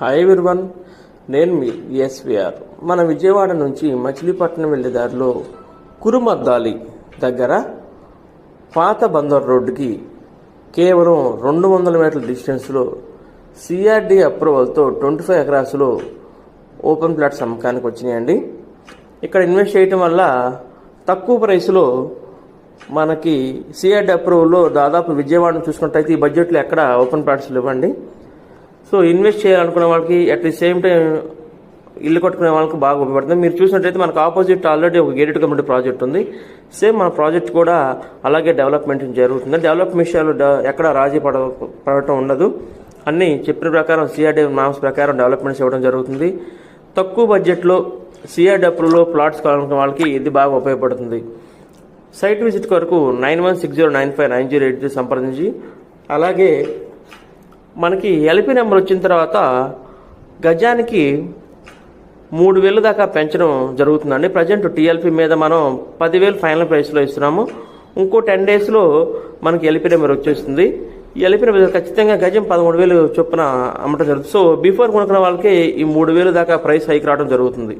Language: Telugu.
హాయ్ ఎవ్రీవన్, నేను మీ ఎస్విఆర్. మన విజయవాడ నుంచి మచిలీపట్నం వెళ్లే దారిలో కురుమద్దాలి దగ్గర పాత బందర్ రోడ్డుకి కేవలం 200 మీటర్ల డిస్టెన్స్లో సిఆర్డి అప్రూవల్తో 25 ఎకరాస్లో ఓపెన్ ప్లాట్స్ అమ్మకానికి వచ్చినాయండి. ఇక్కడ ఇన్వెస్ట్ చేయటం వల్ల తక్కువ ప్రైస్లో మనకి సిఆర్డి అప్రూవల్లో దాదాపు విజయవాడను చూసుకున్నట్టయితే ఈ బడ్జెట్లో ఎక్కడ ఓపెన్ ప్లాట్స్ ఇవ్వండి. సో ఇన్వెస్ట్ చేయాలనుకునే వాళ్ళకి అట్ ది సేమ్ టైం ఇల్లు కట్టుకునే వాళ్ళకి బాగా ఉపయోగపడుతుంది. మీరు చూసినట్టయితే మనకు ఆపోజిట్ ఆల్రెడీ ఒక గేటెడ్ కమ్యూనిటీ ప్రాజెక్ట్ ఉంది. సేమ్ మన ప్రాజెక్ట్ కూడా అలాగే డెవలప్మెంట్ జరుగుతుంది. డెవలప్ విషయాలు ఎక్కడ రాజీ పడటం ఉండదు. అన్నీ చెప్పిన ప్రకారం సిఆర్డి నామ్స్ ప్రకారం డెవలప్మెంట్స్ ఇవ్వడం జరుగుతుంది. తక్కువ బడ్జెట్లో సిఆర్డి అప్రూవ్లో ప్లాట్స్ కావాలనుకునే వాళ్ళకి ఇది బాగా ఉపయోగపడుతుంది. సైట్ విజిట్ కొరకు 9160959083 సంప్రదించి, అలాగే మనకి ఎల్పి నెంబర్ వచ్చిన తర్వాత గజానికి 3000 దాకా పెంచడం జరుగుతుందండి. ప్రజెంట్ టీఎల్పీ మీద మనం 10,000 ఫైనల్ ప్రైస్లో ఇస్తున్నాము. ఇంకో 10 డేస్లో మనకి ఎల్పి నెంబర్ వచ్చేస్తుంది. ఈ ఎల్పి నెంబర్ ఖచ్చితంగా గజం 13,000 చొప్పున అమ్మటం జరుగుతుంది. సో బిఫోర్ కొనుక్కున్న వాళ్ళకి ఈ 3,000 దాకా ప్రైస్ హైక్ రావడం జరుగుతుంది.